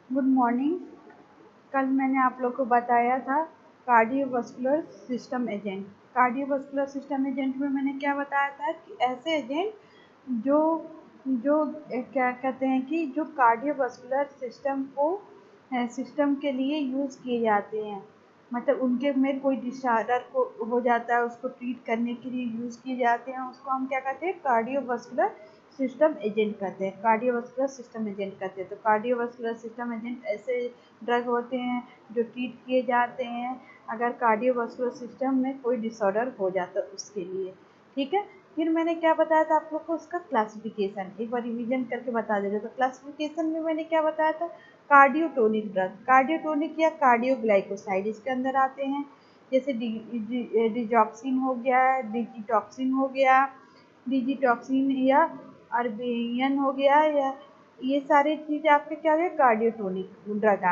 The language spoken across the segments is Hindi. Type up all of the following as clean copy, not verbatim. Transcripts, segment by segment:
Good morning. कल मैंने आप लोग को बताया था cardiovascular system agent. Cardiovascular system agent में मैंने क्या बताया था कि ऐसे एजेंट जो जो क्या कहते हैं कि जो कार्डियोवास्कुलर सिस्टम के लिए यूज़ किए जाते हैं, मतलब उनके में कोई डिसऑर्डर को हो जाता है, उसको ट्रीट करने के लिए यूज़ किए जाते हैं, उसको हम क्या कहते हैं, कार्डियोवास्कुलर सिस्टम एजेंट कहते हैं। कार्डियोवास्कुलर सिस्टम एजेंट कहते हैं। तो कार्डियोवास्कुलर सिस्टम एजेंट ऐसे ड्रग होते हैं जो ट्रीट किए जाते हैं अगर कार्डियोवास्कुलर सिस्टम में कोई डिसऑर्डर हो जाता है उसके लिए। ठीक है। फिर मैंने क्या बताया था आप लोग को, उसका क्लासिफिकेशन एक बार रिवीजन करके बता दे रहे। तो क्लासिफिकेशन में मैंने क्या बताया था, कार्डियोटोनिक ड्रग, कार्डियोटोनिक या कार्डियोग्लाइकोसाइड इसके अंदर आते हैं। जैसे डिजॉक्सिन हो गया, डिजिटॉक्सिन हो गया, डिजिटॉक्सिन या अर्बेनियन हो गया, या ये सारी चीज़ आपके क्या है, कार्डियोटोनिक ड्रग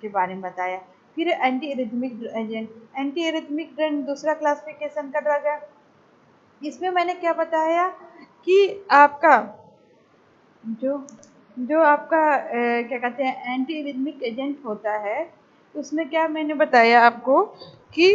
के बारे में बताया। फिर anti arrhythmic agent, anti arrhythmic drug दूसरा क्लासिफिकेशन का ड्रग है। इसमें मैंने क्या बताया कि आपका जो जो आपका क्या कहते हैं एंटी एरिथमिक एजेंट होता है, उसमें क्या मैंने बताया आपको कि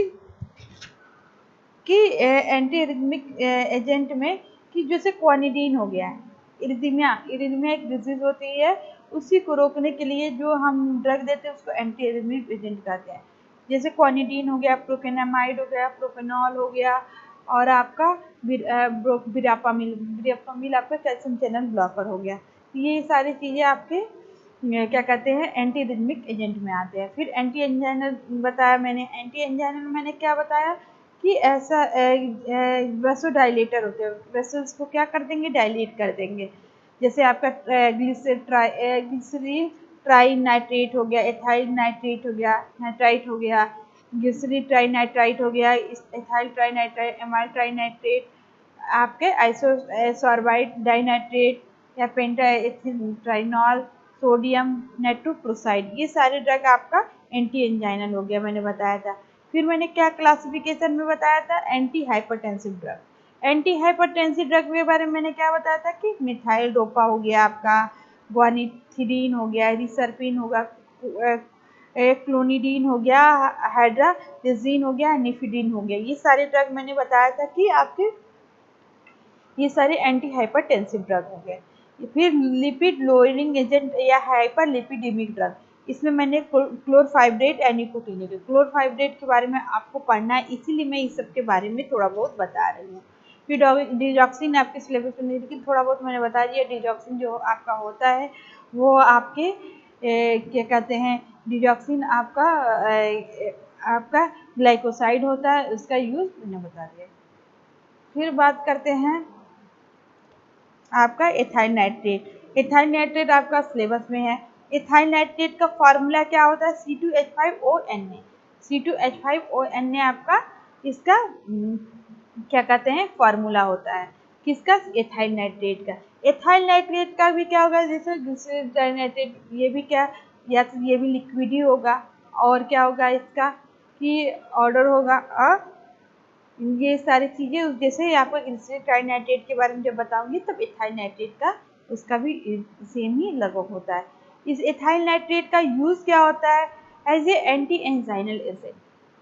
एंटी एरिथमिक एजेंट में कि जैसे क्वानिडीन हो गया, इरिथमिया इरिथमिया एक डिजीज होती है, उसी को रोकने के लिए जो हम ड्रग देते हैं उसको एंटी एरिथमिक एजेंट कहते हैं। जैसे क्वानिडीन हो गया, प्रोपेनामाइड हो गया, प्रोपेनॉल हो गया, और आपका बिरापामिल आपका कैल्शियम चैनल ब्लॉकर हो गया। ये सारी चीज़ें आपके क्या कहते हैं एंटी एरिथमिक एजेंट में आते हैं। फिर एंटी एंजाइनल बताया मैंने। एंटी एंजाइनल में मैंने क्या बताया कि ऐसा वेसोडाइलेटर होते हैं, वेसल्स को क्या कर देंगे, डायलेट कर देंगे। जैसे आपका ग्लिसरीन ट्राई नाइट्रेट हो गया, एथाइल नाइट्रेट हो गया, नाइट्राइट हो गया, ग्लिसरीन ट्राई नाइट्राइट हो गया, ethyl try nitrite, amyl try nitrate, आपके आइसोसॉर्बाइड डाइनाइट्रेट या पेंटाइथेनॉल, सोडियम नेट्रोक्लोराइड, ये सारे ड्रग आपका एंटी एंजाइनल हो गया, मैंने बताया था। फिर मैंने क्या क्लासिफिकेशन में बताया था, anti hypertensive drug. Anti hypertensive drug के बारे में मैंने क्या बताया था कि मिथाइल डोपा हो गया आपका, ग्वानिथिरीन हो गया, रिसर्पिन होगा, क्लोनिडीन हो गया, हाइड्राजिन हो गया, निफिडीन हो गया, ये सारे ड्रग मैंने बताया था कि आपके ये सारे एंटी हाइपरटेंसिव ड्रग हो गए। फिर लिपिड लोअरिंग एजेंट या हाइपर लिपिडेमिक ड्रग, इसमें मैंने क्लोरफाइब्रेट एंड निकोटिनिक, क्लोरफाइब्रेट के बारे में आपको पढ़ना है, इसीलिए मैं इस सब के बारे में थोड़ा बहुत बता रही हूँ। फिर डिजॉक्सिन आपके सिलेबस में नहीं, लेकिन थोड़ा बहुत मैंने बता दिया। डिजॉक्सिन जो आपका होता है वो आपके क्या कहते हैं, डिजॉक्सिन आपका ग्लाइकोसाइड होता है, उसका यूज मैंने बता दिया। फिर बात करते हैं आपका एथाइल नाइट्रेट। एथाइल नाइट्रेट आपका सिलेबस में है। एथाइल नाइट्रेट का फार्मूला क्या होता है, C2H5ONA। C2H5ONA आपका इसका क्या कहते हैं फार्मूला होता है, किसका, एथाइल नाइट्रेट का। एथाइल नाइट्रेट का भी क्या होगा, जैसे नाइट्रेट, ये भी क्या, या तो ये भी लिक्विड ही होगा, और क्या होगा इसका कि ऑर्डर होगा ये सारी चीज़ें। जैसे आपको ग्लिसरीन ट्राइनाइट्रेट के बारे में जब बताऊंगी तब एथाइल नाइट्रेट का उसका भी सेम ही लगभग होता है। इस एथाइल नाइट्रेट का यूज़ क्या होता है, as a anti anginal agent.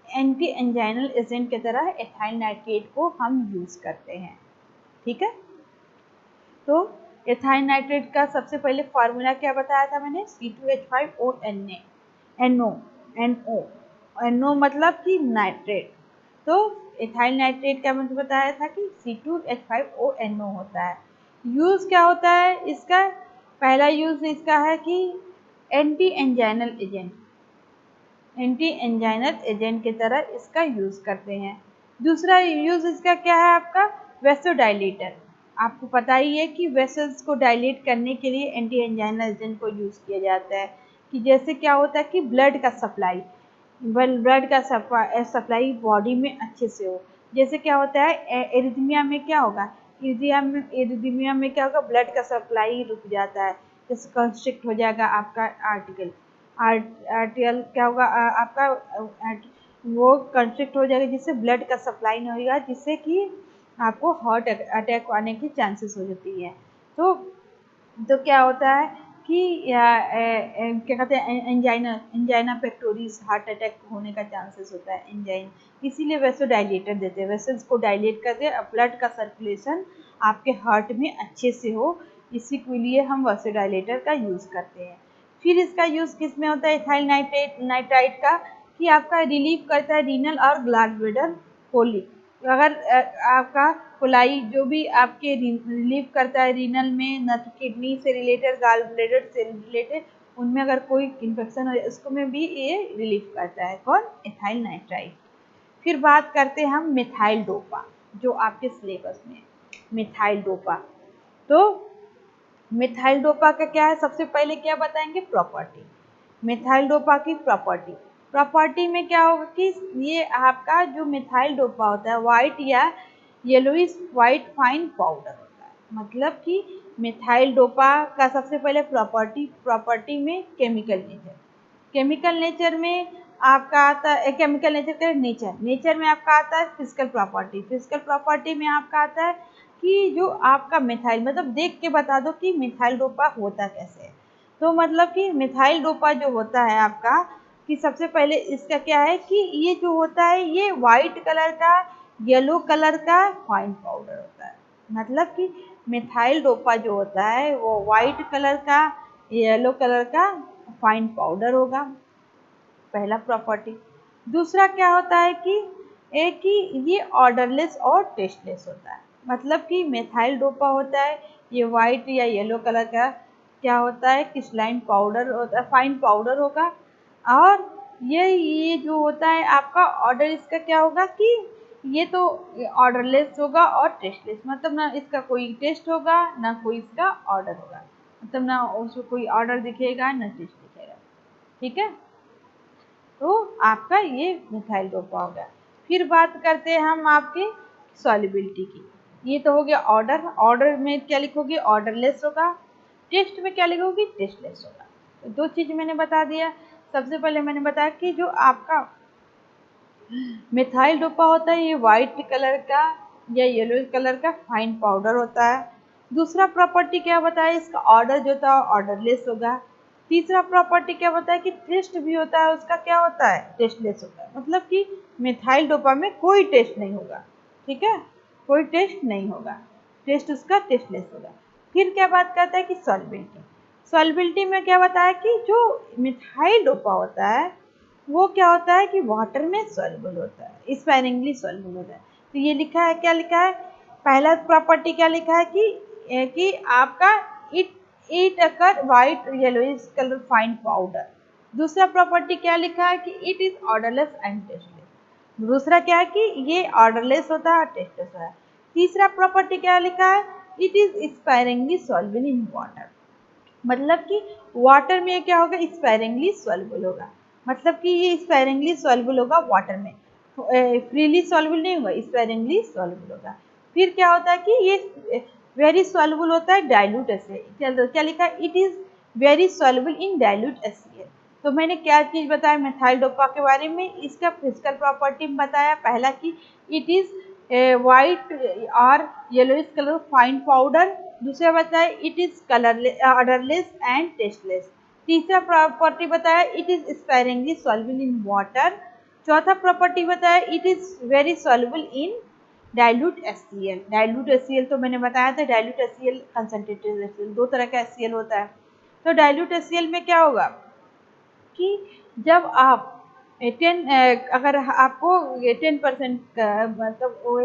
Anti anginal agent की तरह एथाइल नाइट्रेट को हम यूज़ करते हैं। ठीक है। तो एथाइल नाइट्रेट का सबसे पहले फार्मूला क्या बताया था मैंने, C2H5ONA, NO, NO, NO मतलब कि नाइट्रेट। तो एथाइल नाइट्रेट का मैंने बताया था कि C2H5ONO होता है। यूज़ क्या होता है इसका, पहला यूज़ इसका है कि anti anginal agent, anti anginal agent की तरह इसका यूज़ करते हैं। दूसरा यूज़ इसका क्या है आपका, वेसोडाइलेटर। आपको पता ही है कि वेसल्स को डायलेट करने के लिए एंटी एंजाइनल एजेंट को यूज़ किया जाता है। कि जैसे क्या होता है कि ब्लड का सप्लाई, सप्लाई बॉडी में अच्छे से हो। जैसे क्या होता है एरिथमिया में क्या होगा, एरिथमिया में क्या होगा, ब्लड का सप्लाई रुक जाता है, जैसे कंस्ट्रिक्ट हो जाएगा आपका आर्टियल क्या होगा आपका वो कंस्ट्रिक्ट हो जाएगा, जिससे ब्लड का सप्लाई नहीं होगा, जिससे कि आपको हार्ट अटैक आने की चांसेस हो जाती है। तो क्या होता है कि क्या कहते हैं angina angina pectoris heart attack होने का चांसेस होता है एंजाइन, इसीलिए वैसोडाइलेटर देते हैं, वेसल्स को डायलेट करते हैं, ब्लड का सर्कुलेशन आपके हार्ट में अच्छे से हो, इसी के लिए हम वैसोडाइलेटर का यूज़ करते हैं। फिर इसका यूज़ किस में होता है इथाइल नाइट्राइट का, कि आपका रिलीव करता है रीनल और ग्लैंडुलर कोलिक। अगर आपका कोलाई जो भी आपके रिलीव करता है रीनल में, न तो किडनी से रिलेटेड गाल ब्लैडर से रिलेटेड, उनमें अगर कोई इन्फेक्शन हो जाए उसको में भी ये रिलीव करता है, कौन, इथाइल नाइट्राइट। फिर बात करते हैं हम मिथाइल डोपा, जो आपके सिलेबस में मिथाइल डोपा। तो मिथाइल डोपा का क्या है, सबसे पहले क्या बताएंगे, प्रॉपर्टी। मिथाइल डोपा की प्रॉपर्टी, प्रॉपर्टी में क्या होगा कि ये आपका जो मिथाइल डोपा होता है व्हाइट या येलोइश व्हाइट फाइन पाउडर होता है। मतलब कि मिथाइल डोपा का सबसे पहले प्रॉपर्टी में केमिकल नेचर, केमिकल नेचर में आपका आता है, केमिकल नेचर का नेचर में आपका आता है फिजिकल प्रॉपर्टी, फिजिकल प्रॉपर्टी में आपका आता है कि जो आपका मिथाइल, मतलब देख के बता दो कि मिथाइल डोपा होता कैसे है। तो मतलब कि मिथाइल डोपा जो होता है आपका, कि सबसे पहले इसका क्या है कि ये जो होता है ये वाइट कलर का येलो कलर का फाइन पाउडर होता है। मतलब कि मिथाइल डोपा जो होता है वो वाइट कलर का येलो कलर का फाइन पाउडर होगा, पहला प्रॉपर्टी। दूसरा क्या होता है कि एक ही ये ऑर्डरलेस और टेस्टलेस होता है। मतलब कि मिथाइल डोपा होता है ये वाइट या येलो कलर का क्या होता है, क्रिस्टलाइन पाउडर होता है, फाइन पाउडर होगा। और ये जो होता है आपका ऑर्डर, इसका क्या होगा कि ये तो ऑर्डरलेस होगा और टेस्टलेस, मतलब ना इसका कोई टेस्ट होगा ना कोई इसका ऑर्डर होगा, मतलब ना उसको कोई ऑर्डर दिखेगा ना टेस्ट दिखेगा। ठीक है, तो आपका ये मिथाइल डोपा हो गया। फिर बात करते हैं हम आपके सॉल्युबिलिटी की। ये तो हो गया ऑर्डर, ऑर्डर में क्या लिखोगे, ऑर्डरलेस होगा। टेस्ट में क्या लिखोगे, टेस्टलेस होगा। तो दो चीज मैंने बता दिया। सबसे पहले मैंने बताया कि जो आपका मिथाइल डोपा होता है ये वाइट कलर का या येलो कलर का फाइन पाउडर होता है। दूसरा प्रॉपर्टी क्या बताया, इसका ऑर्डर जो था ऑर्डरलेस होगा। तीसरा प्रॉपर्टी क्या बताया कि टेस्ट भी होता है उसका, क्या होता है, टेस्टलेस होता है। मतलब कि मिथाइल डोपा में कोई टेस्ट नहीं होगा। ठीक है, कोई टेस्ट नहीं होगा, टेस्ट उसका टेस्टलेस होगा। फिर क्या बात करता है कि सॉल्युबिलिटी, सॉल्युबिलिटी में क्या बताया कि जो मिथाइल डोपा होता है वो क्या होता है कि वाटर में सॉल्युबल होता है, स्पैनिंगली सॉल्युबल होता है। तो ये लिखा है, क्या लिखा है, पहला प्रॉपर्टी क्या लिखा है कि आपका it it occur white yellowish colour fine powder. दूसरा प्रॉपर्टी क्या लिखा है कि it is odourless and tasteless. दूसरा क्या है कि ये ऑर्डरलेस होता है और टेस्टलेस होता है। तीसरा प्रॉपर्टी क्या लिखा है, it is sparingly soluble in water. मतलब कि वाटर में क्या होगा, स्पायरिंगली सॉल्युबल होगा। मतलब कि ये स्पायरिंगली सॉल्युबल होगा वाटर में, फ्रीली सॉल्युबल नहीं होगा, स्पायरिंगली सॉल्युबल होगा। फिर क्या होता है कि ये वेरी सॉल्युबल होता है डाइल्यूट एचसीएल। क्या लिखा है, it is very soluble in dilute HCl. तो मैंने क्या चीज बताया मिथाइल डोपा के बारे में, इसका फिजिकल प्रॉपर्टी बताया। पहला कि इट इज वाइट और येलोइश कलर फाइन पाउडर। दूसरा बताया it is colourless odourless and tasteless. तीसरा प्रॉपर्टी बताया it is sparingly soluble in water. चौथा प्रॉपर्टी बताया it is very soluble in dilute HCl. Dilute HCl तो मैंने बताया था, डाइल्यूट एचसीएल कंसंट्रेटेड एचसीएल, दो तरह का एचसीएल होता है। तो डाइल्यूट एचसीएल में क्या होगा कि जब आप 10 अगर आपको 10% मतलब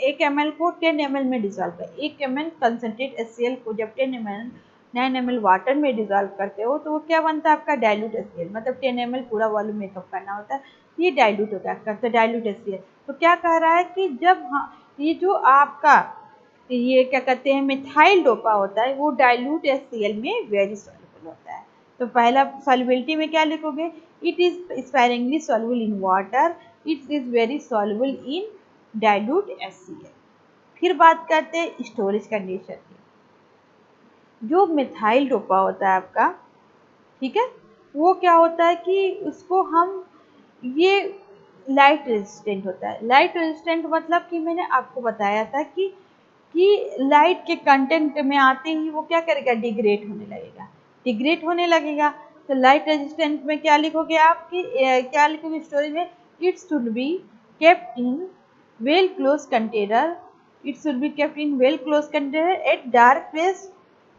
एक एम एल को 10 ml में डिजॉल्व कर, 1 ml कंसनट्रेट एचसीएल को जब 10 ml 9 ml वाटर में डिजॉल्व करते हो तो वो क्या बनता है आपका डाइल्यूट एचसीएल। मतलब 10 ml पूरा वॉल्यूम मेकअप करना होता है, ये डाइल्यूट होता है, तो डाइल्यूट एचसीएल। तो क्या कह रहा है कि जब हाँ ये जो आपका ये क्या कहते हैं मिथाइल डोपा होता है वो डाइल्यूट एचसीएल में वेरी सॉल्युबल होता है। तो पहला सॉल्युबिलिटी में क्या लिखोगे, it is sparingly soluble in water, it is very soluble in dilute HCl. फिर बात करते हैं स्टोरेज कंडीशन की। जो मिथाइल डोपा होता है आपका, ठीक है, वो क्या होता है कि उसको हम ये लाइट रेजिस्टेंट होता है। लाइट रेजिस्टेंट मतलब कि मैंने आपको बताया था कि कि लाइट के कंटेंट में आते ही वो क्या करेगा, डिग्रेड होने लगेगा, डिग्रेड होने लगेगा। तो लाइट रेजिस्टेंट में क्या लिखोगे आप कि क्या लिखोगे स्टोरेज में, it should be kept in well close container, it should be kept in well close container at dark place.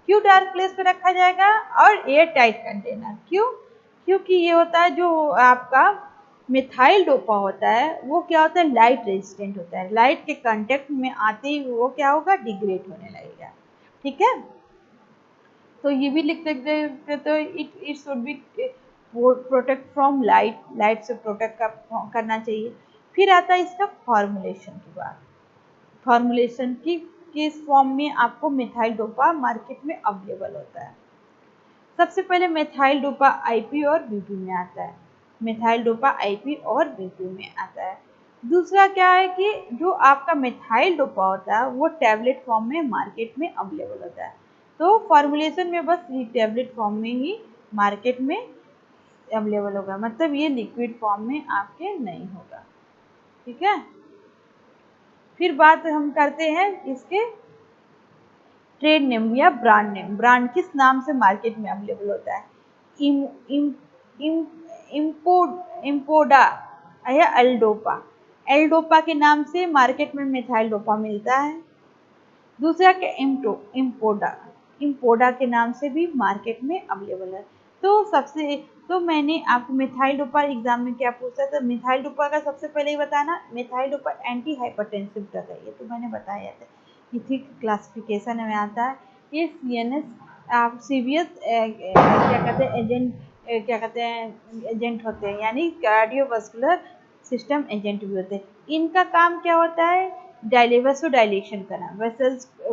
क्यों डार्क प्लेस पे रखा जाएगा, और एयर टाइट कंटेनर, क्यों, क्योंकि ये होता है जो आपका मिथाइल डोपा होता है वो क्या होता है, लाइट रेजिस्टेंट होता है, लाइट के कांटेक्ट में आते ही वो क्या होगा, डिग्रेड होने लगेगा। ठीक है, तो ये भी लिख सकते हैं, तो it it should B protect from light, light से प्रोटेक्ट करना चाहिए। फिर आता है इसका फॉर्मुलेशन की बात, फॉर्मुलेशन की किस फॉर्म में आपको मिथाइल डोपा मार्केट में अवेलेबल होता है। सबसे पहले मिथाइल डोपा आईपी और बीपी में आता है, मिथाइल डोपा आईपी और बीपी में आता है। दूसरा क्या है कि जो आपका मिथाइल डोपा होता है वो टैबलेट फॉर्म में मार्केट में अवेलेबल होता है। तो फॉर्मुलेशन में बस ये टैबलेट फॉर्म में ही मार्केट में अवेलेबल होगा, मतलब ये लिक्विड फॉर्म में आपके नहीं होगा। ठीक है, फिर बात हम करते हैं इसके ट्रेड नेम या ब्रांड नेम, ब्रांड किस नाम से मार्केट में अवेलेबल होता है, इम, इम, इम, इम्पोडा या एल्डोपा, एल्डोपा के नाम से मार्केट में मिथाइल डोपा मिलता है। दूसरा क्या, इम्पोडा, इम्पोडा के नाम से भी मार्केट में अवेलेबल है। तो मैंने आपको मिथाइल डोपा एग्जाम में क्या पूछा था, मिथाइल डोपा का सबसे पहले ही बताना, methyl dopa anti hypertensive drug है, ये तो मैंने बताया था, ये ठीक क्लासिफिकेशन में आता है। ये सीएनएस आप सीवीएस क्या कहते हैं एजेंट, क्या कहते हैं एजेंट होते हैं, यानी कार्डियोवास्कुलर सिस्टम एजेंट भी होते हैं। इनका काम क्या होता है, वेसोडाइलेशन करना,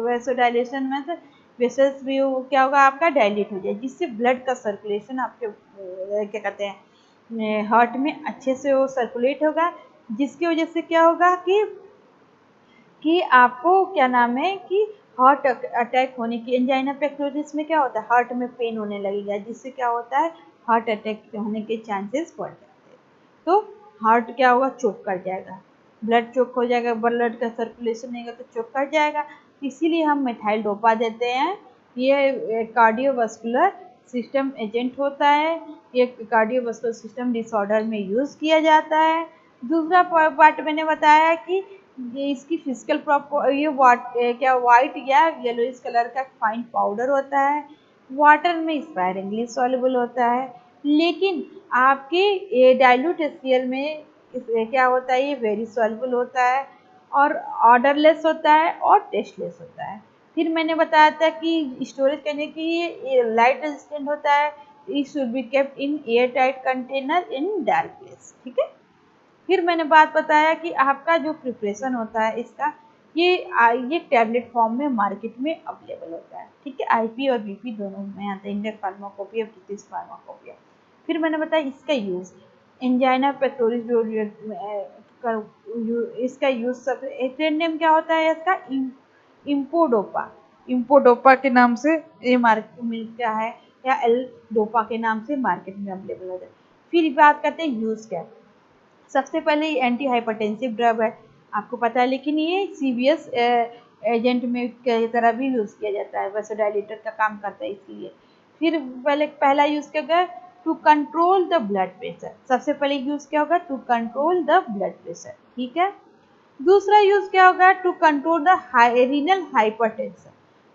वेसोडाइलेशन में से वेसल्स भी क्या होगा आपका डायलेट हो जाए, जिससे ब्लड का सर्कुलेशन आपके क्या कहते हैं हार्ट में अच्छे से वो सर्कुलेट होगा, जिसकी वजह से क्या होगा कि आपको क्या नाम है कि हार्ट अटैक होने की, एंजाइना पेक्टोरिस में क्या होता है, हार्ट में पेन होने लगेगा, जिससे क्या होता है हार्ट अटैक होने के चांसेस बढ़ जाते हैं। तो हार्ट क्या होगा, चोक कर जाएगा, ब्लड चोक हो जाएगा, ब्लड का सर्कुलेशन नहीं होगा तो चोक कर जाएगा, इसीलिए हम मिथाइल डोपा देते हैं। ये कार्डियोवास्कुलर सिस्टम एजेंट होता है, ये कार्डियोवास्कुलर सिस्टम डिसऑर्डर में यूज़ किया जाता है। दूसरा पार्ट मैंने बताया कि ये इसकी फिजिकल प्रॉपर, ये क्या वाइट या येलोइश कलर का फाइन पाउडर होता है, वाटर में स्पायरिंगली सॉल्युबल होता है, लेकिन आपके डाइल्यूट एचसीएल में क्या होता है, ये वेरी सॉल्युबल होता है और ऑर्डरलेस होता है और टेस्टलेस होता है। फिर मैंने बताया था कि स्टोरेज करने की ये लाइट रेजिस्टेंट होता है, it should be kept in air tight container in dark place. ठीक है, फिर मैंने बात बताया कि आपका जो प्रिपरेशन होता है इसका, ये टैबलेट फॉर्म में मार्केट में अवेलेबल होता है। ठीक है, आईपी और बीपी दोनों में आता है, इंडियन फार्माकोपिया, ब्रिटिश फार्माकोपिया। फिर मैंने बताया इसका यूज़, एंजाइना पेक्टोरिस जो इसका यूज़ सबसे ट्रेड नेम क्या होता है इसका, इम्पोडोपा, इम्पोडोपा के नाम से ये मार्केट मिलता है, या एल डोपा के नाम से मार्केट में अवेलेबल होता है। फिर बात करते हैं यूज़ क्या, सबसे पहले ये एंटी हाइपरटेंसिव ड्रग है, आपको पता है, लेकिन ये सीवीएस एजेंट में की तरह भी यूज़ किया जाता है, वैसोडाइलेटर का काम करता है इसलिए। फिर पहला यूज़ क्या होगा, to control the blood pressure, सबसे पहले यूज़ क्या होगा, to control the blood pressure. ठीक है, दूसरा यूज़ क्या होगा, to control the renal hypertension,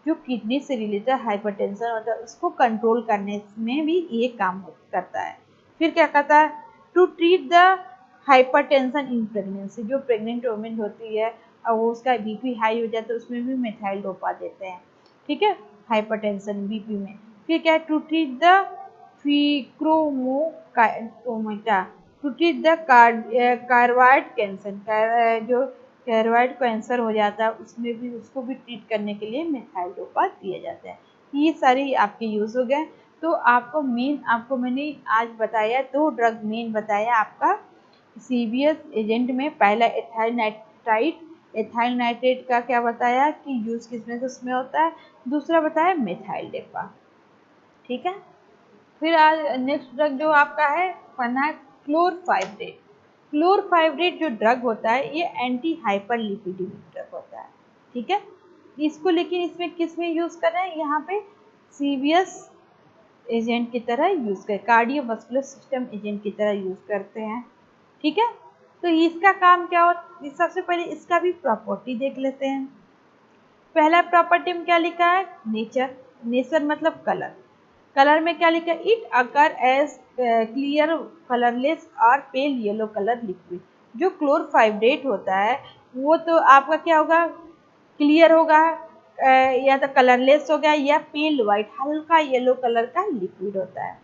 जो किडनी से रिलेटेड हाइपरटेंशन होता है उसको कंट्रोल करने में भी ये काम करता है। फिर क्या करता है, to treat the hypertension in pregnancy, जो प्रेग्नेंट वुमेन होती है और वो उसका बीपी हाई हो जाता है, उसमें भी मिथाइल डोपा देते हैं। ठीक है, हाइपरटेंशन बीपी में। फिर क्या है, to treat the pheochromocytoma, to treat the carcinoid cancer, जो थायराइड कैंसर हो जाता है उसमें भी, उसको भी ट्रीट करने के लिए मिथाइल डोपा दिया जाता है। ये सारे आपके यूज़ हो गए। तो आपको मैंने आज बताया, दो ड्रग मेन बताया आपका सीवीएस एजेंट में, पहला एथाइल नाइट्राइट, एथाइल नाइट्रेट का क्या बताया कि यूज़ किस में से उसमें होता है, दूसरा बताया मिथाइल डोपा। ठीक है, फिर आज नेक्स्ट ड्रग जो आपका है पढ़ना है क्लोरफाइब्रेट। क्लोरफाइब्रेट जो ड्रग होता है ये एंटी हाइपरलिपिडेमिक ड्रग होता है। ठीक है, इसको लेकिन इसमें किस में यूज कर रहे हैं, यहाँ पे सीवीएस एजेंट की तरह यूज कर, कार्डियोवास्कुलर सिस्टम एजेंट की तरह यूज करते हैं। ठीक है, तो इसका काम क्या हो, सबसे पहले इसका भी प्रॉपर्टी देख लेते हैं। पहला प्रॉपर्टी में क्या लिखा है, नेचर। नेचर मतलब कलर। कलर में क्या लिखा है, it occur as clear colourless और पेल येलो कलर लिक्विड। जो क्लोरफाइब्रेट होता है वो तो आपका क्या होगा, क्लियर होगा, या तो कलरलेस हो गया, या पेल वाइट हल्का येलो कलर का लिक्विड होता है।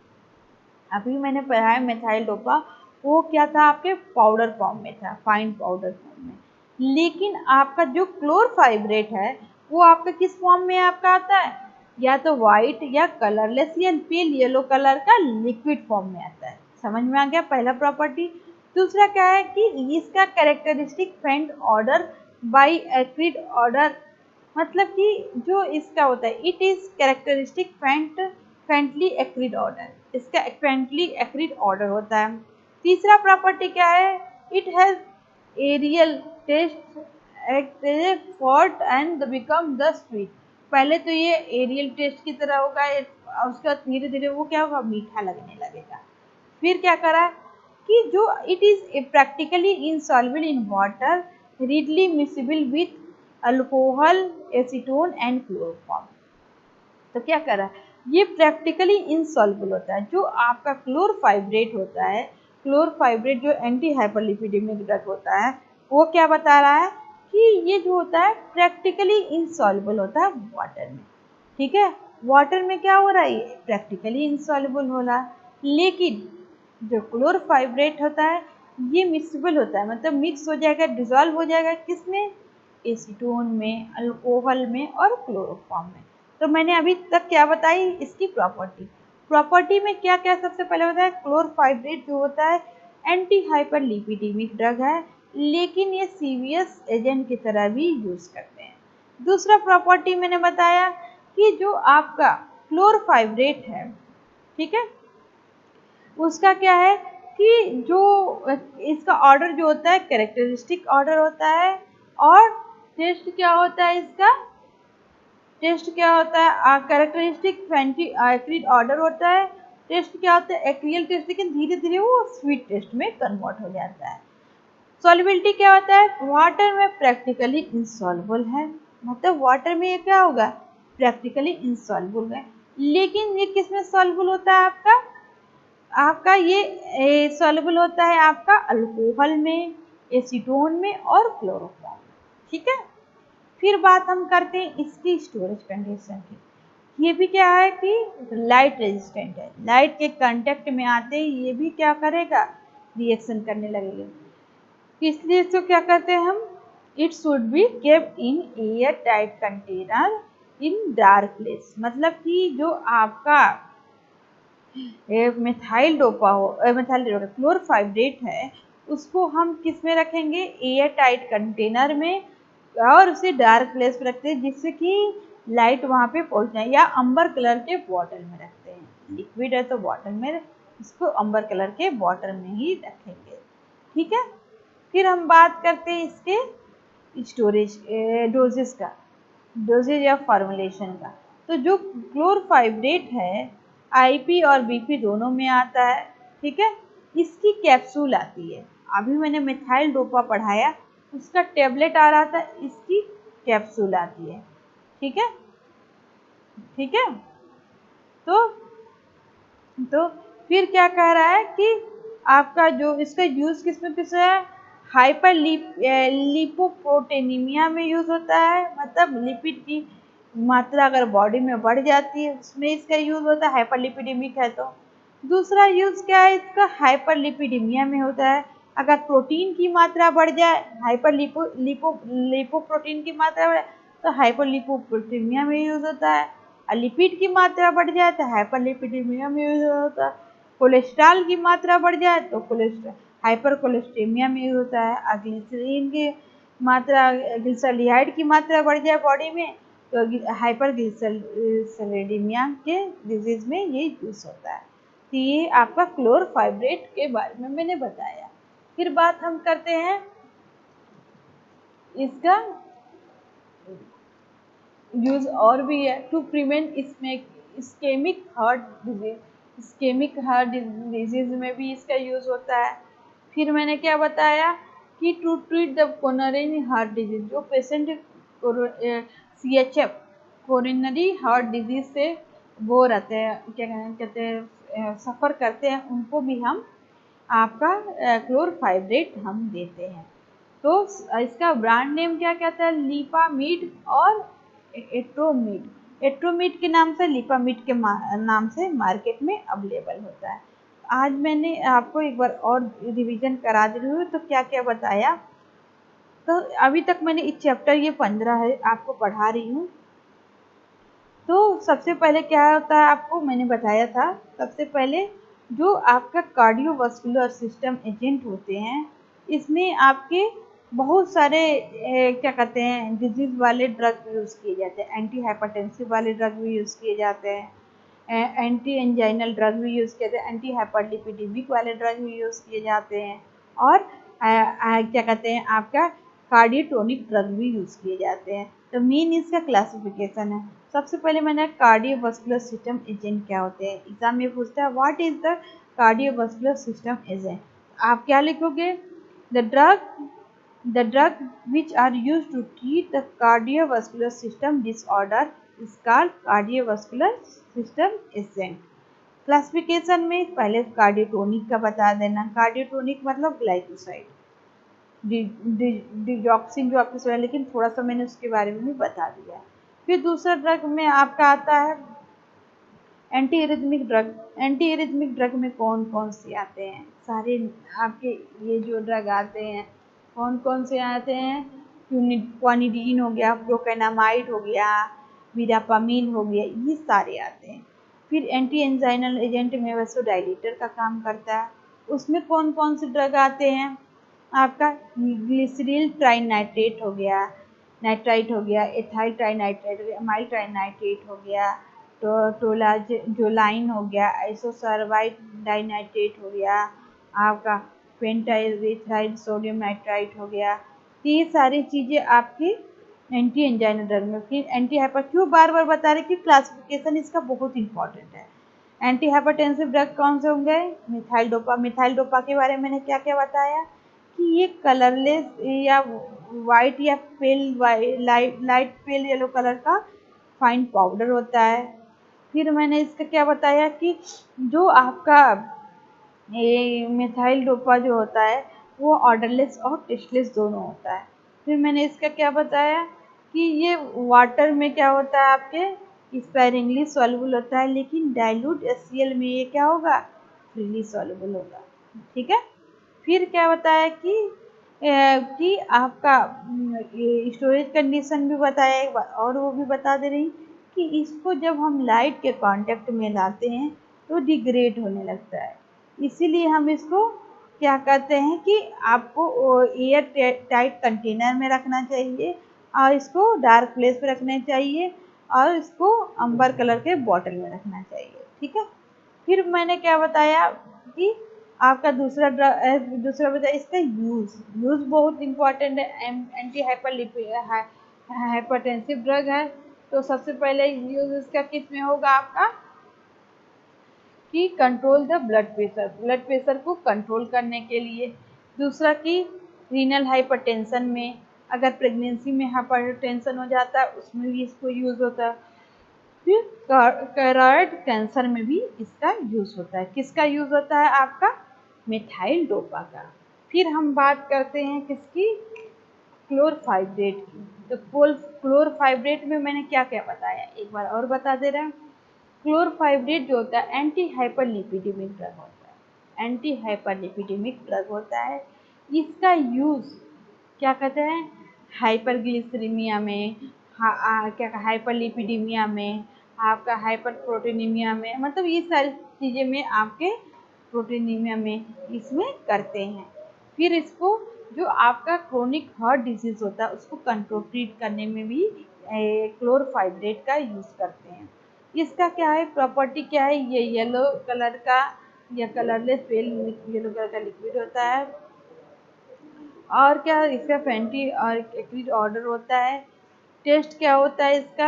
अभी मैंने पढ़ा है मिथाइल डोपा, वो क्या था आपके पाउडर फॉर्म में था, फाइन पाउडर फॉर्म में। लेकिन आपका जो क्लोरफाइब्रेट है वो आपका किस फॉर्म में आपका आता है, या तो वाइट या कलरलेस या पेल येलो कलर का लिक्विड फॉर्म में आता है। समझ में आ गया पहला प्रॉपर्टी। दूसरा क्या है कि इसका कैरेक्टरिस्टिक फेंट ऑर्डर बाई एक्रिड ऑर्डर, मतलब कि जो इसका होता है, it is characteristic faintly acrid odour, इसका फेंटली एक्रिड ऑर्डर होता है। तीसरा प्रॉपर्टी क्या है, it has aerial taste first and become the sweet. पहले तो ये एरियल टेस्ट की तरह होगा, उसके बाद धीरे धीरे वो क्या होगा, मीठा लगने लगेगा। फिर क्या करा कि जो it is practically insoluble in water, readily miscible with alcohol, acetone and chloroform. तो क्या करा, ये प्रैक्टिकली इनसॉल्युबल होता है। जो आपका क्लोरफाइब्रेट होता है, क्लोरफाइब्रेट जो एंटी हाइपरलिपिडेमिक ड्रग होता है, वो क्या बता रहा है कि ये जो होता है प्रैक्टिकली इनसॉल्युबल होता है वाटर में। ठीक है, वाटर में क्या हो रहा है, प्रैक्टिकली इनसॉल्युबल हो रहा है। लेकिन जो क्लोरफाइब्रेट होता है ये मिक्सिबल होता है, मतलब मिक्स हो जाएगा, डिजॉल्व हो जाएगा किसमें, एसीटोन में, अल्कोहल में और क्लोरोफॉर्म में। तो मैंने अभी तक क्या बताई, इसकी प्रॉपर्टी। प्रॉपर्टी में क्या क्या सबसे पहले होता है, क्लोरफाइब्रेट जो होता है एंटी हाइपरलिपिडेमिक ड्रग है, लेकिन ये सीवीएस एजेंट की तरह भी यूज करते हैं। दूसरा प्रॉपर्टी मैंने बताया कि जो आपका क्लोरफाइब्रेट है, ठीक है, उसका क्या है कि जो इसका ऑर्डर जो होता है कैरेक्टरिस्टिक ऑर्डर होता है, और टेस्ट क्या होता है, इसका टेस्ट क्या होता है, कैरेक्टरिस्टिक एक्रिड ऑर्डर होता है। टेस्ट क्या होता है, एक्रियल टेस्ट, लेकिन धीरे धीरे वो स्वीट टेस्ट में कन्वर्ट हो जाता है। सॉल्युबिलिटी क्या होता है, वाटर में प्रैक्टिकली इंसॉल्युबल है, मतलब वाटर में ये क्या होगा, प्रैक्टिकली इंसॉल्युबल है। लेकिन ये किस में सॉल्युबल होता है, आपका आपका ये सॉल्युबल होता है आपका अल्कोहल में, एसीटोन में और क्लोरोफॉर्म में। ठीक है, फिर बात हम करते हैं इसकी स्टोरेज कंडीशन की। ये भी क्या है कि लाइट रेजिस्टेंट है, लाइट के कांटेक्ट में आते ही ये भी क्या करेगा, रिएक्शन करने लगेगा। इसलिए इसको क्या करते हैं हम, it should be kept in air tight container in dark place, मतलब कि जो आपका मिथाइल डोपा हो, मिथाइल क्लोरफाइब्रेट है, उसको हम किस में रखेंगे, एयर टाइट कंटेनर में, और उसे डार्क प्लेस पे रखते हैं जिससे कि लाइट वहाँ पे पहुँच जाए, या अंबर कलर के बॉटल में रखते हैं। लिक्विड है तो बॉटल में, इसको अंबर कलर के बॉटल में ही रखेंगे। ठीक है, फिर हम बात करते हैं इसके स्टोरेज डोजेस का, डोजेज या फॉर्मुलेशन का। तो जो क्लोरफाइब्रेट है आईपी और बीपी दोनों में आता है। ठीक है, इसकी कैप्सूल आती है, अभी मैंने मिथाइल डोपा पढ़ाया, उसका टेबलेट आ रहा था, इसकी कैप्सूल आती है। ठीक है, ठीक है, तो फिर क्या कह रहा है कि आपका जो इसका यूज किसमें किस है, हाइपर लिपोप्रोटीनिमिया में यूज होता है, मतलब लिपिड की मात्रा अगर बॉडी में बढ़ जाती है उसमें इसका यूज होता है, हाइपरलिपिडेमिक है तो। दूसरा यूज क्या है इसका, हाइपरलिपिडेमिया में होता है, अगर प्रोटीन की मात्रा बढ़ जाए, हाइपर लिपोप्रोटीन की मात्रा बढ़े तो हाइपरलिपोप्रोटीनिमिया में यूज होता है, और लिपिड की मात्रा बढ़ जाए तो हाइपरलिपिडेमिया में यूज होता है। कोलेस्ट्रॉल की मात्रा बढ़ जाए तो हाइपर कोलेस्टेमिया में यूज होता है, और ग्लिसरीन की मात्रा, ग्लिसरीहाइड की मात्रा बढ़ जाए बॉडी में तो हाइपर ग्लिसरीडेमिया के डिजीज में ये यूज होता है। तो ये आपका क्लोरफाइब्रेट के बारे में मैंने बताया। फिर बात हम करते हैं इसका यूज़ और भी है टू प्रिवेंट इसमें ischemic heart disease, ischemic heart disease में भी इसका यूज़ होता है। फिर मैंने क्या बताया कि to treat the coronary heart disease, जो patient CHF coronary heart disease से वो रहते हैं, क्या कहते हैं, सफ़र करते हैं, उनको भी हम आपका क्लोरफाइब्रेट हम देते हैं। तो इसका ब्रांड नेम क्या कहता है, लिपामिड और एट्रोमिड। एट्रोमिड के नाम से, लिपामिड के नाम से मार्केट में अवेलेबल होता है। आज मैंने आपको एक बार और रिवीजन करा दे रही हूँ, तो क्या क्या बताया। तो अभी तक मैंने इस चैप्टर ये 15 है आपको पढ़ा रही हूँ। तो सबसे पहले क्या होता है आपको मैंने बताया था, सबसे पहले जो आपका कार्डियोवास्कुलर सिस्टम एजेंट होते हैं, इसमें आपके बहुत सारे क्या कहते हैं डिजीज वाले ड्रग यूज़ किए जाते हैं। एंटी हाइपरटेंसिव वाले ड्रग भी यूज़ किए जाते हैं, एंटी एंजाइनल ड्रग भी यूज़ किए जाते हैं, एंटी हाइपरलिपिडेमिक वाले ड्रग भी यूज़ किए जाते हैं, और क्या कहते हैं आपका कार्डियोटोनिक ड्रग भी यूज़ किए जाते हैं। तो मेन इसका क्लासिफिकेशन है। सबसे पहले मैंने कार्डियोवास्कुलर सिस्टम एजेंट क्या होते हैं, एग्जाम में पूछता है what is the cardiovascular system agent. आप क्या लिखोगे, the drug which are used to treat the cardiovascular system disorder is called cardiovascular system agent। Classification में पहले कार्डियोटोनिक का बता देना, कार्डियोटोनिक मतलब ग्लाइकोसाइड, डिजॉक्सिन जो आपको सुना, लेकिन थोड़ा सा मैंने उसके बारे में भी बता दिया। फिर दूसरा ड्रग में आपका आता है anti arrhythmic drug. Anti arrhythmic drug में कौन कौन से आते हैं, सारे आपके ये जो ड्रग आते हैं कौन कौन से आते हैं, क्वानिडीन हो गया, प्रोकेनामाइड हो गया, वीरापामिन हो गया, ये सारे आते हैं। फिर एंटी एंजाइनल एजेंट में वैसोडाइलेटर का काम करता है। उसमें कौन कौन से ड्रग आते हैं, आपका ग्लिसरील ट्राइनाइट्रेट हो गया, नाइट्राइट हो गया, एथाइल ट्राइनाइट्रेट हो गया, अमाइल ट्राइनाइट्रेट हो गया, तो टोलाजोलाइन हो गया, आइसोसर्बाइड डाइनाइट्रेट हो गया, आपका पेंटाइथाइल सोडियम नाइट्राइट हो गया। तो ये सारी चीज़ें आपकी एंटी एंजाइनल ड्रग में। फिर एंटी हाइपर, क्यों बार बार बता रहे कि क्लासिफिकेशन इसका बहुत इंपॉर्टेंट है। एंटी हाइपरटेंसिव ड्रग कौन से होंगे, मिथाइल डोपा। मिथाइल डोपा के बारे में मैंने क्या क्या बताया कि ये कलरलेस या वाइट या पेल लाइट पेल येलो कलर का फाइन पाउडर होता है। फिर मैंने इसका क्या बताया कि जो आपका ये मिथाइल डोपा जो होता है वो ऑर्डरलेस और टेस्टलेस दोनों होता है। फिर मैंने इसका क्या बताया कि ये वाटर में क्या होता है आपके स्पेरिंगली सॉल्युबल होता है, लेकिन डाइल्यूट HCl में ये क्या होगा, फ्रीली सॉल्युबल होगा। ठीक है। फिर क्या बताया कि आपका स्टोरेज कंडीशन भी बताया एक बार, और वो भी बता दे रही कि इसको जब हम लाइट के कांटेक्ट में लाते हैं तो डिग्रेड होने लगता है। इसीलिए हम इसको क्या कहते हैं कि आपको एयर टाइट कंटेनर में रखना चाहिए, और इसको डार्क प्लेस पे रखना चाहिए, और इसको अंबर कलर के बॉटल में रखना चाहिए। ठीक है। फिर मैंने क्या बताया कि आपका दूसरा बताया इसका यूज़ बहुत इंपॉर्टेंट है। एंटी हाइपरटेंसिव ड्रग है, तो सबसे पहले यूज़ इसका किस में होगा आपका कि कंट्रोल द ब्लड प्रेशर को कंट्रोल करने के लिए। दूसरा कि रीनल हाइपरटेंशन में, अगर प्रेगनेंसी में हाइपरटेंशन हो जाता है उसमें भी इसको यूज़ होता है। फिर थायराइड कैंसर में भी इसका यूज़ होता है। किसका यूज़ होता है, आपका मिथाइल डोपा का। फिर हम बात करते हैं किसकी, क्लोरफाइब्रेट की। तो क्लोरफाइब्रेट में मैंने क्या क्या बताया एक बार और बता दे रहे हैं। क्लोरफाइब्रेट जो होता है एंटी हाइपरलिपिडेमिक ड्रग होता है, एंटी हाइपरलिपिडेमिक ड्रग होता है। इसका यूज़ क्या कहते हैं, हाइपरग्लिसरीमिया में, क्या हाइपरलिपिडीमिया में, आपका हाइपरप्रोटीनीमिया में, मतलब ये सारी चीज़ें में आपके प्रोटीनीमिया में इसमें करते हैं। फिर इसको जो आपका क्रोनिक हार्ट डिजीज़ होता है उसको कंट्रोल ट्रीट करने में भी क्लोरफाइब्रेट का यूज़ करते हैं। इसका क्या है प्रॉपर्टी, क्या है, ये येलो कलर का या कलरलेस पेल येलो कलर का लिक्विड होता है। और क्या इसका फैंटी और एक्रिड ऑर्डर होता है। टेस्ट क्या होता है इसका,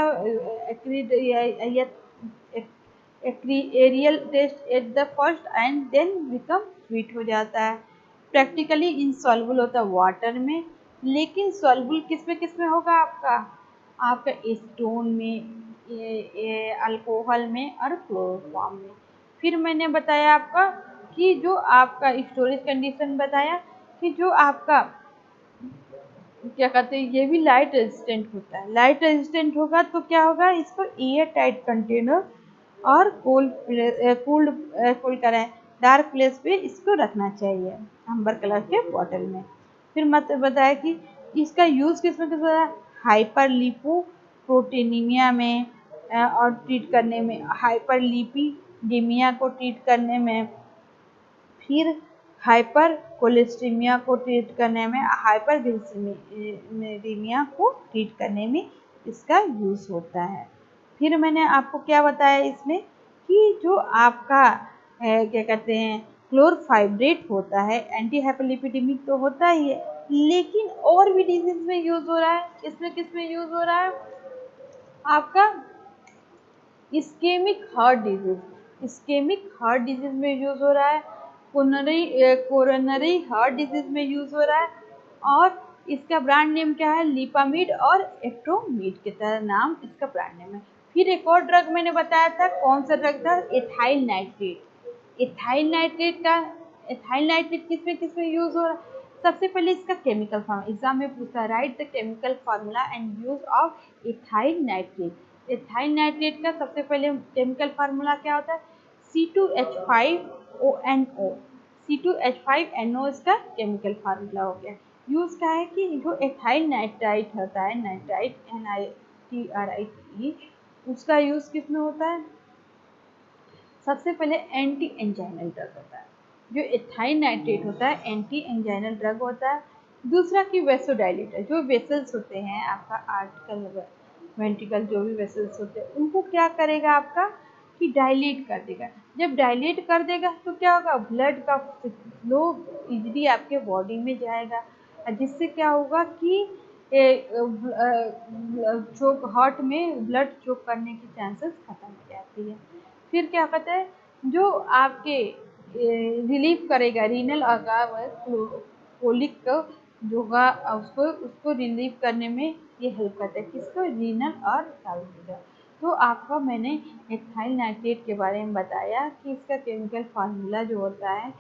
aerial taste at the first and then become sweet हो जाता है। प्रैक्टिकली इनसॉल्युबल होता है वाटर में, लेकिन सॉल्युबल किस में होगा आपका, आपका स्टोन में, अल्कोहल में और क्लोरोफॉर्म में। फिर मैंने बताया आपका कि जो आपका स्टोरेज कंडीशन बताया कि जो आपका क्या कहते हैं ये भी लाइट रेजिस्टेंट होता है। लाइट रेजिस्टेंट होगा तो क्या होगा, इसको एयर टाइट कंटेनर और कूल्ड कूल करें डार्क प्लेस पे इसको रखना चाहिए अंबर कलर के बॉटल में। फिर मत बताया कि इसका यूज़ किसमें किस है, हाइपर लिपोप्रोटीनीमिया में और ट्रीट करने में, हाइपर लिपिडीमिया को ट्रीट करने में, फिर हाइपर कोलेस्ट्रीमिया को ट्रीट करने में, हाइपर ग्लिसरीमिया को ट्रीट करने में इसका यूज़ होता है। फिर मैंने आपको क्या बताया इसमें कि जो आपका क्या कहते हैं क्लोरफाइब्रेट होता है, एंटी हाइपरलिपिडेमिक तो होता ही है, लेकिन और भी डिजीज में यूज़ हो रहा है। किस में यूज़ हो रहा है आपका, ischemic heart disease, ischemic heart disease में यूज़ हो रहा है, कोरोनरी हार्ट डिजीज में यूज़ हो रहा है, और इसका ब्रांड नेम क्या है, लिपामिड और एक्ट्रोमिड की तरह नाम इसका ब्रांड नेम है। फिर एक और ड्रग मैंने बताया था, कौन सा ड्रग था, एथाइल नाइट्रेट। एथाइल नाइट्रेट किस में यूज़ हो रहा है, सबसे पहले इसका केमिकल फार्मूला एग्जाम में पूछता है, right the chemical formula and use of ethyl nitrate. Ethyl nitrate का सबसे पहले केमिकल फार्मूला क्या होता है, C2H5ONO। C2H5NO इसका केमिकल फार्मूला हो गया। यूज क्या है कि जो एथाइल नाइट्राइट होता है, नाइट्राइट NiTrite, उसका यूज किस में होता है, सबसे पहले एंटी एंजाइनल ड्रग होता है। जो एथाइल नाइट्रेट होता है एंटी एंजाइनल ड्रग होता है। दूसरा कि वेसोडाइलेटर, जो वेसल्स होते हैं आपका आर्टिकल वेंट्रिकल, जो भी वेसल्स होते हैं उनको क्या करेगा आपका कि डायलेट कर देगा। जब डायलेट कर देगा तो क्या होगा, ब्लड का फ्लो इजीली आपके बॉडी में जाएगा, जिससे क्या होगा कि चोक हार्ट में ब्लड चोक करने की चांसेस खत्म हो जाती है। फिर क्या कहते हैं, जो आपके रिलीफ करेगा रीनल कोलिक को, जो होगा उसको रिलीव करने में ये हेल्प करता है, किसको, रीनल और साल्विका। तो आपको मैंने एथाइल नाइट्रेट के बारे में बताया कि इसका केमिकल फार्मूला जो होता है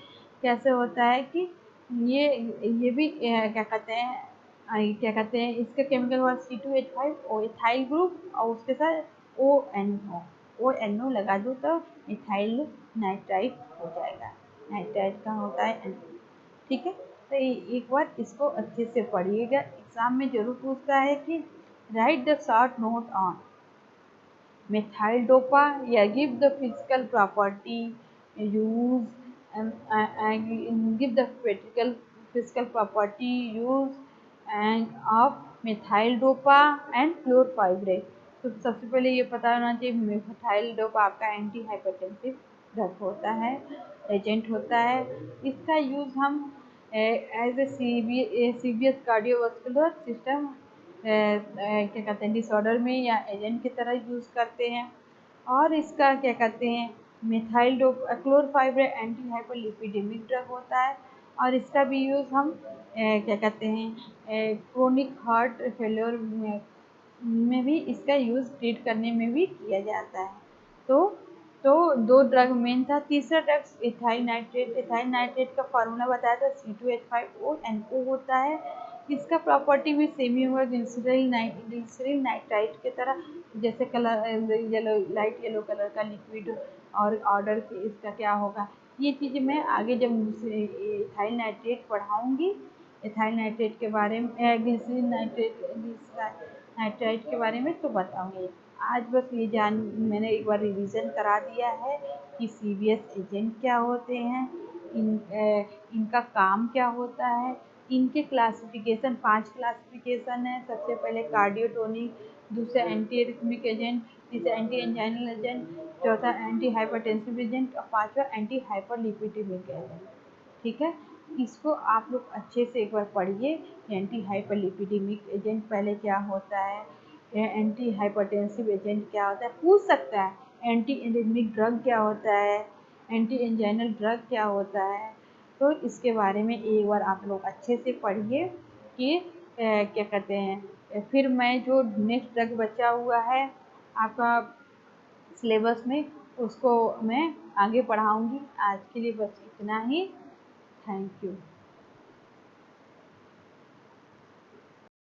कैसे होता है कि ये भी क्या कहते हैं इसका केमिकल हुआ C2H5 एथाइल ग्रुप, और उसके साथ ONO लगा दो तो इथाइल नाइट्राइट हो जाएगा। नाइट्राइट का होता है ठीक है। तो एक बार इसको अच्छे से पढ़िएगा, एग्जाम में जरूर पूछता है कि right the short note on methyl dopa, या give the physical property use, and give the physical property use and of methyl dopa and chlorfibrate। तो सबसे पहले ये पता होना चाहिए methyl dopa आपका एंटी हाइपरटेंसिव ड्रग होता है, एजेंट होता है। इसका यूज़ हम एज ए सीवियस कार्डियोवास्कुलर सिस्टम क्या कहते हैं डिसऑर्डर में या एजेंट की तरह यूज़ करते हैं। और इसका क्या कहते हैं मिथाइल क्लोरफाइब्रेट एंटी हाइपरलिपिडेमिक ड्रग होता है, और इसका भी यूज़ हम क्या कहते हैं क्रोनिक हार्ट फेलियर में भी इसका यूज़ ट्रीट करने में भी किया जाता है। तो तो दो ड्रग मेन था। तीसरा drug ethyl nitrate, ethyl nitrate का फार्मूला बताया था C2H5ONO होता है। इसका प्रॉपर्टी भी सेम ही होगा ग्लिसरीन नाइट्राइट की तरह, जैसे colour yellow, light yellow colour का लिक्विड, और ऑर्डर इसका क्या होगा, ये चीज़ें मैं आगे जब इथाइल नाइट्रेट पढ़ाऊँगी, इथाइल नाइट्रेट के बारे में, ग्लिसरीन नाइट्राइट के बारे में तो बताऊँगी। आज बस ये मैंने एक बार रिवीजन करा दिया है कि सीवीएस एजेंट क्या होते हैं, इनका काम क्या होता है, इनके क्लासिफिकेशन 5 क्लासिफिकेशन है। सबसे पहले कार्डियोटोनिक, दूसरा एंटी एरिथमिक एजेंट, तीसरा एंटी एंजाइनल एजेंट, चौथा एंटी हाइपरटेंसिव एजेंट, और पांचवा एंटी हाइपरलिपिडेमिक एजेंट। ठीक है, इसको आप लोग अच्छे से एक बार पढ़िए। एंटी हाइपरलिपिडेमिक एजेंट पहले क्या होता है, एंटी हाइपरटेंसिव एजेंट क्या होता है, पूछ सकता है। एंटी एरिथमिक ड्रग क्या होता है, एंटी एंजाइनल ड्रग क्या होता है। तो इसके बारे में एक बार आप लोग अच्छे से पढ़िए कि क्या कहते हैं। फिर मैं जो नेक्स्ट ड्रग बचा हुआ है आपका सिलेबस में, उसको मैं आगे पढ़ाऊँगी। आज के लिए बस इतना ही। Thank you.